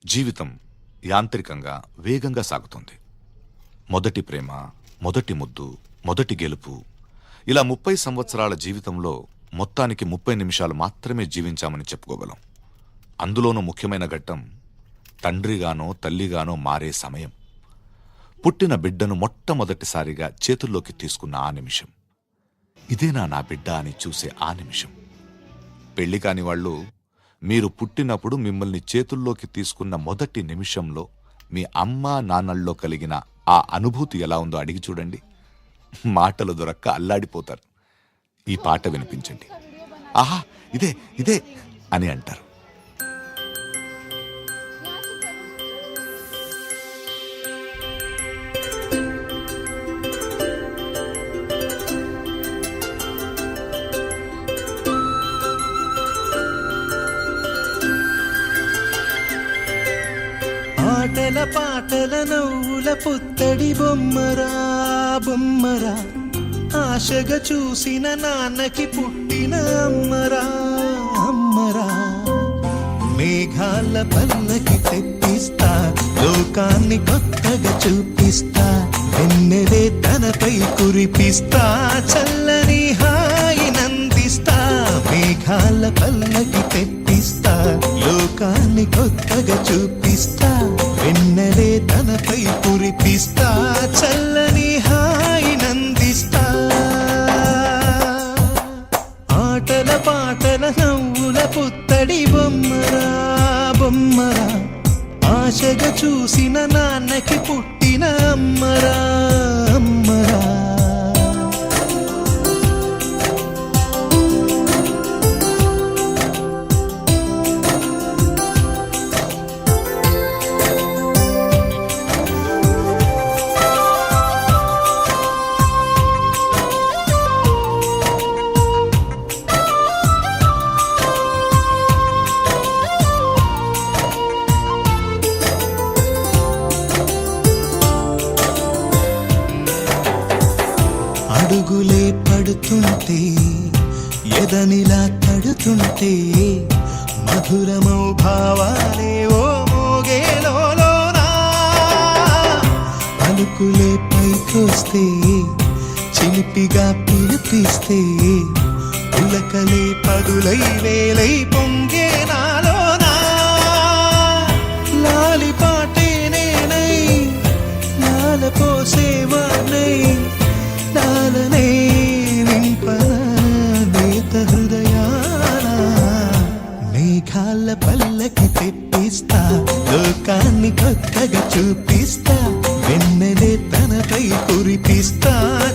జీవితం యాంత్రికంగా వేగంగా సాగుతుంది. మొదటి ప్రేమ, మొదటి ముద్దు, మొదటి గెలుపు, ఇలా 30 సంవత్సరాల జీవితంలో మొత్తానికి 30 నిమిషాలు మాత్రమే జీవించామని చెప్పుకోగలం. అందులోనూ ముఖ్యమైన ఘట్టం తండ్రిగానో తల్లిగానో మారే సమయం. పుట్టిన బిడ్డను మొట్టమొదటిసారిగా చేతుల్లోకి తీసుకున్న ఆ నిమిషం, ఇదేనా నా బిడ్డ అని చూసే ఆ నిమిషం. పెళ్లి కాని వాళ్ళు మీరు పుట్టినప్పుడు మిమ్మల్ని చేతుల్లోకి తీసుకున్న మొదటి నిమిషంలో మీ అమ్మా నాన్నల్లో కలిగిన ఆ అనుభూతి ఎలా ఉందో అడిగి చూడండి. మాటలు దొరక్క అల్లాడిపోతారు. ఈ పాట వినిపించండి. ఆహా, ఇదే ఇదే అని అంటారు. ఆటల పాటల నవ్వుల పుత్తడి బొమ్మరా బొమ్మరా, ఆశగా చూసిన నాన్నకి పుట్టిన అమ్మరా అమ్మరా. మేఘాల పల్లకి తెప్పిస్తా, లోకాన్ని కొత్తగా చూపిస్తా, వెన్నెలే తనపై కురిపిస్తా, చల్లని హాయి నందిస్తా. మేఘాల పల్లకి తెప్పిస్తా, లోకాన్ని కొత్తగా చూపిస్తా, వెన్నెలే తనపై కురిపిస్తా, చల్లని హాయి నందిస్తా. ఆటల పాటల నవ్వుల పుత్తడి బొమ్మరా బొమ్మరా, ఆశగా చూసిన నాన్నకి పుట్టిన అమ్మరా అమ్మరా. అడుగులే పడుతుంటే, ఎదనిలా తడుతుంటే, మధురమౌ భావాలే ఓ మోగేలోనా. పలుకులే పైకొస్తే, చిలిపిగా పిలిపిస్తే, పులకలే పదులై వేలై పొంగే నాలోనా. లాలి పాటే నేనై, లాల పోసేవానై, లాలనే నింపన నేత హృదయాన. మేఘాల పల్లకి తెప్పిస్తా, లోకాన్ని కొత్తగా చూపిస్తా, వెన్నెలే తనపై కురిపిస్తా,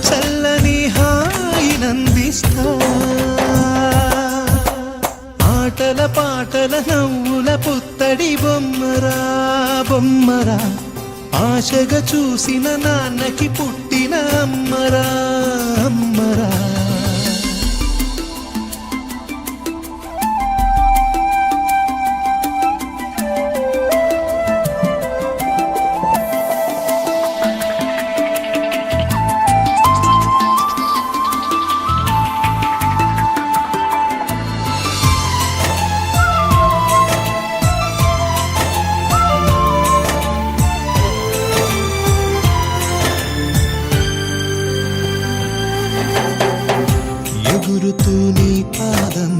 చల్లని హాయి నందిస్తా. ఆటల పాటల నవ్వుల పుత్తడి బొమ్మరా బొమ్మరా, ఆశగా చూసిన నాన్నకి పుట్టిన అమ్మరా అమ్మరా. ఎగురుతూ నీ పాదం,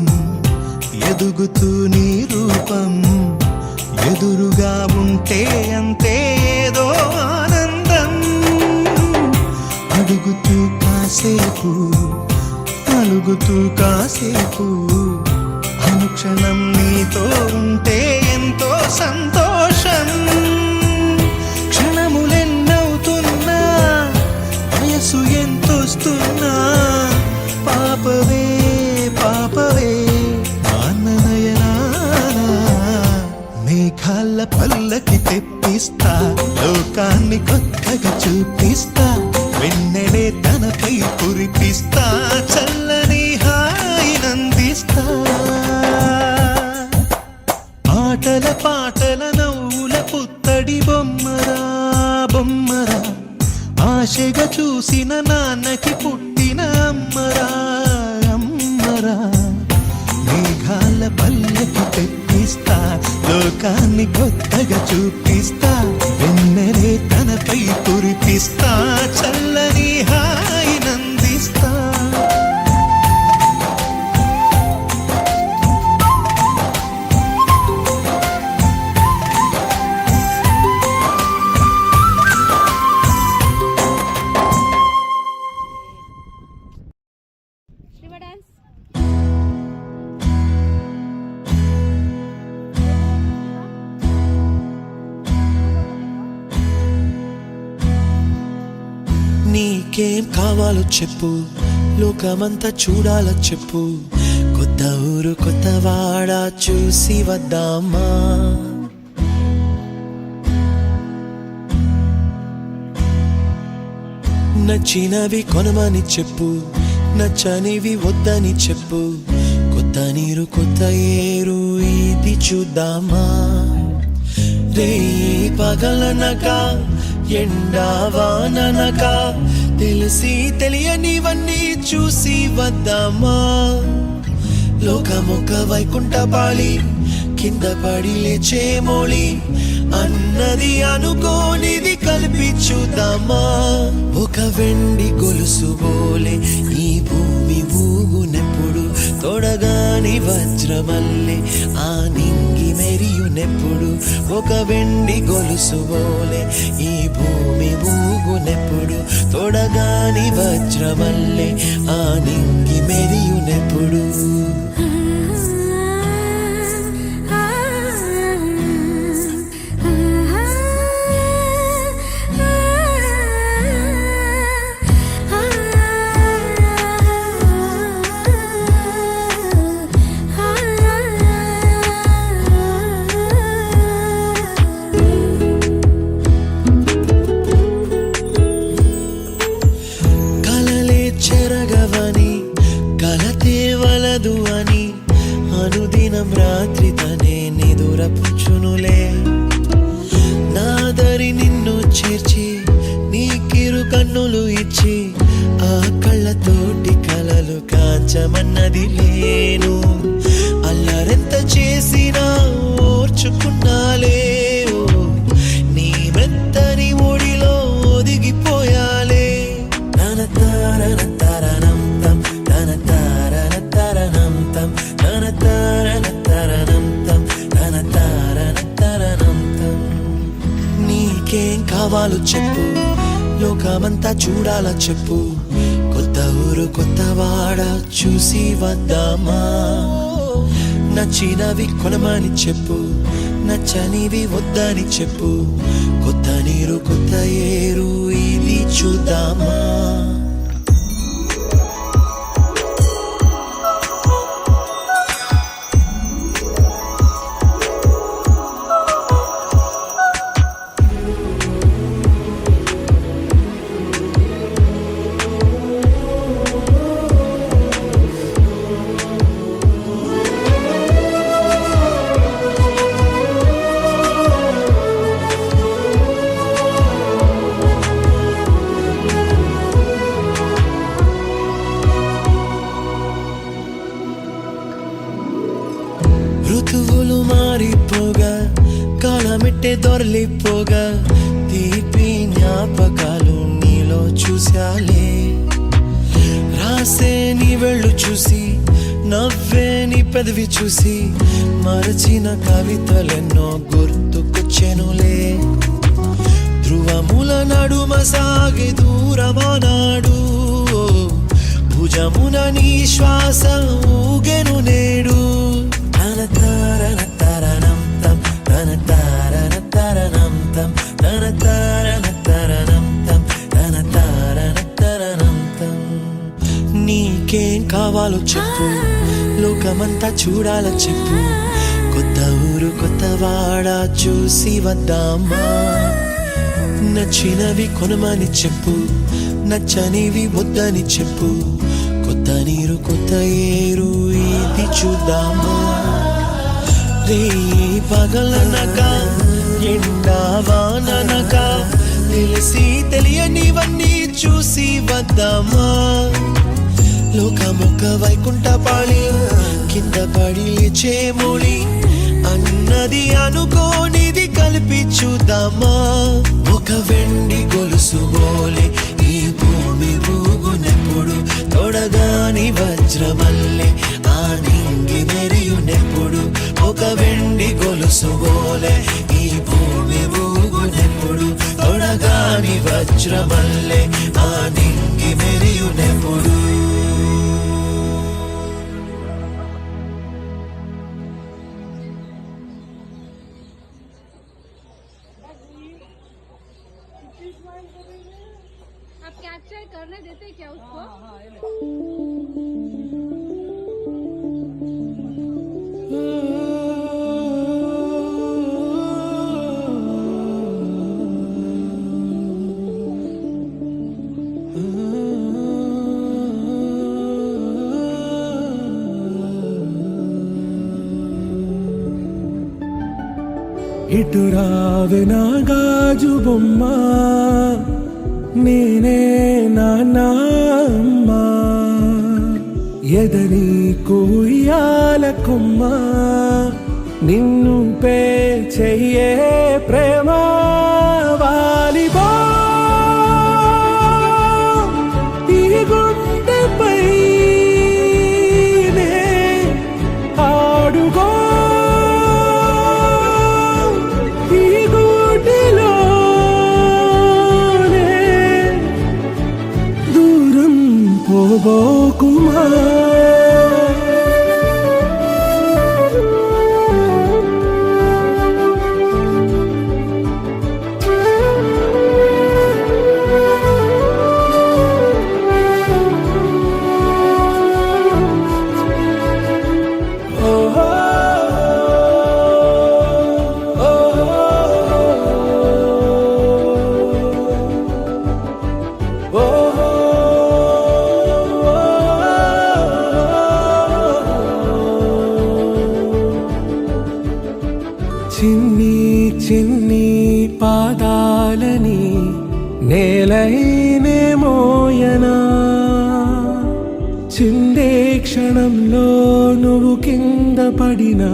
ఎదుగుతూ నీ రూపం, ఎదురుగా ఉంటే అంతే ఏదో ఆనందం. అడుగుతూ కాసేపు, అలుగుతూ కాసేపు, అనుక్షణం నీతో ఉంటే ఎంతో సంతోషం. క్షణములెన్నవుతున్నా, వయసు ఎంతొస్తున్నా, పాపవే పాపవే మాననయనానా. మేఘాల పల్లకి తెప్పిస్తా, లోకాన్ని కొత్తగా చూపిస్తా, వెన్నెలే తనపై కురిపిస్తా, చల్లని హాయి నందిస్తా. ఆటల పాటల నవ్వుల పుత్తడి బొమ్మరా బొమ్మరా, ఆశగా చూసిన నాన్నకి పుట్టిన అమ్మరా అమ్మరా. మేఘాల పల్లకి తెప్పి ఇస్తా, లోకాన్ని కొత్తగా చూపిస్తా, వెన్నెలే తనపై కురిపిస్తా, చల్లని హాయినందిస్తా. Shiva dance. నీకేం కావాలో చెప్పు, లోకమంతా చూడాలో చెప్పు, కొత్త ఊరు కొత్త వాడ చూసి వద్దామా. నచ్చినవి కొనమని చెప్పు, నచ్చనివి వద్దని చెప్పు, కొత్త నీరు కొత్త ఏరు ఇది చూద్దామా. రే పగలనక ఎండావాననక తెలిసి తెలియనివన్నీ చూసి వద్దామా. లోకమొక్క వైకుంఠపాళి, కింద పడి లేచే మోళి, అన్నది అనుకోనిది కలిపి చూద్దామా. ఒక వెండి గొలుసు బోలే ఈ భూమి ఊగునెప్పుడు, తొడగాని వజ్రమల్లే ఆ నింగి మెరియునెప్పుడు. ఒక వెండి గొలుసు బోలే ఈ భూమి ఊగునెప్పుడు, తొడగాని వజ్రమల్లే ఆ నింగి మెరియునెప్పుడు. చెరగవని కలతే వలదు అని అనుదినం రాత్రి తనే నిదురపుచ్చునులే. నాదరి నిన్ను చేర్చి నీకిరు కన్నులు ఇచ్చి, ఆ కళ్ళతోటి కలలు కాంచమన్నది లేను. అల్లరెంత చేసినా ఓర్చుకున్నాలే, నీ మెత్తని ఒడిలో ఒదిగిపోయాలే. నీకేం కావాలో చెప్పు, లోకమంతా చూడాల చెప్పు, కొత్త ఊరు కొత్త వాడ చూసి వద్దామా. నచ్చినవి కొనమని చెప్పు, నచ్చనివి వద్దని చెప్పు, కొత్త నీరు కొత్త ఏరు ఇది చూద్దామా. ఋతువులు మారిపోగా, కాలమిట్టే దొరలిపోగా, తీపి జ్ఞాపకాలు నీలో చూశాలే. రాసే నీ వెళ్ళు చూసి, నవ్వే నీ పెదవి చూసి, మరచిన కవితలెన్నో గుర్తుకొచ్చెనులే. ధ్రువముల నడుమ సాగే దూరమానాడు, భుజమున నీ శ్వాస ఊగెను నేడు. నీకేం కావాలో చెప్పు, లోకమంతా చూడాల చెప్పు, కొత్త ఊరు కొత్త వాడ చూసి వద్దామా. నచ్చినవి కొనమని చెప్పు, నచ్చనివి వద్దని చెప్పు, కొత్త నీరు కొత్త ఏరు ఇది చూద్దామా. రే పగలనక ఎండావాననక తెలిసి తెలియనివన్నీ చూసి వద్దామా. లోకమొక్క వైకుంఠపాళి, కింద పడి లేచే మోళి, అది అనుకోనిది కలిపి చూద్దామా ఒక వెండి గొలుసు బోలే ఈ భూమి ఊగునెప్పుడు తొడగాని వజ్రమల్లె ఆ నింగి మెరియునెప్పుడు ఒక వెండి గొలుసు బోలే ఈ భూమి ఊగునెప్పుడు తొడగాని వజ్రమల్లె ఆ నింగి మెరియునెప్పుడు आप कैप्चर करने देते क्या उसको? ఇటు రావే నా గాజు బొమ్మ నేనే నాన్నమ్మ ఎదని కుయ్యాల కొమ్మ నిన్ను పే చెయ్యే ప్రేమ వాలిబా ఈ గుండెపై నే ఆడుగో పోబోకుమా చిన్ని చిన్ని పాదాలని నేలైనే మోయనా చిందే క్షణంలో నువ్వు కింద పడినా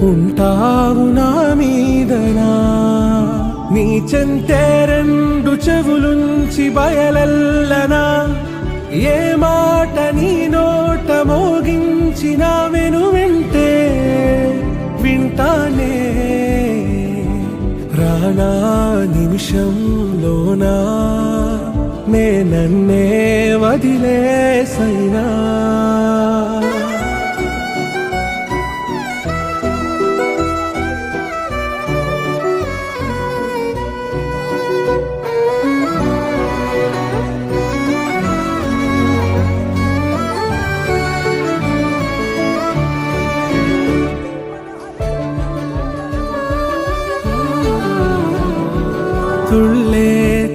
ఉంటావు నా మీదనా నీ చెంతే రెండు చెవులుంచి బయలల్లనా ఏ మాట నీ నోట మోగించిన వెను వింటే వింటానే రానా నిమిషంలోనా నే నన్నే వదిలేసైనా తుళ్ళే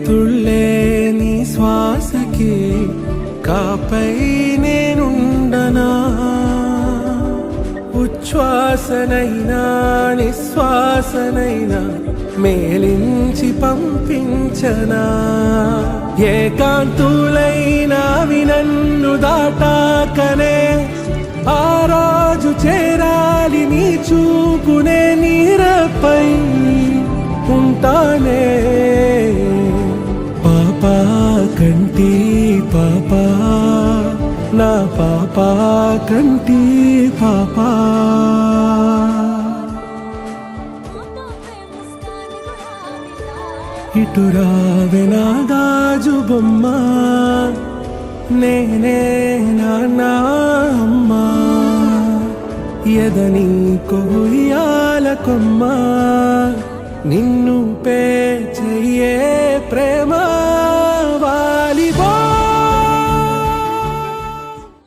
తుళ్ళే నీ శ్వాసకి కాపై నేనుండనా ఉచ్ఛ్వాసనైనా నిశ్వాసనైనా మేలించి పంపించనా ఏకాంతులైనవి నన్ను దాటాకనే ఆ రోజు చేరాలి నీ చూపునే నీరపై ఉంటానే పాపా కంటి పాపా నా పాపా కంటి పాపా ఇటు రావే నా గాజు బొమ్మ నేనే నాన్నమ్మ ఎదని కొయ్యాల కొమ్మ నిన్ను పే చెయ్య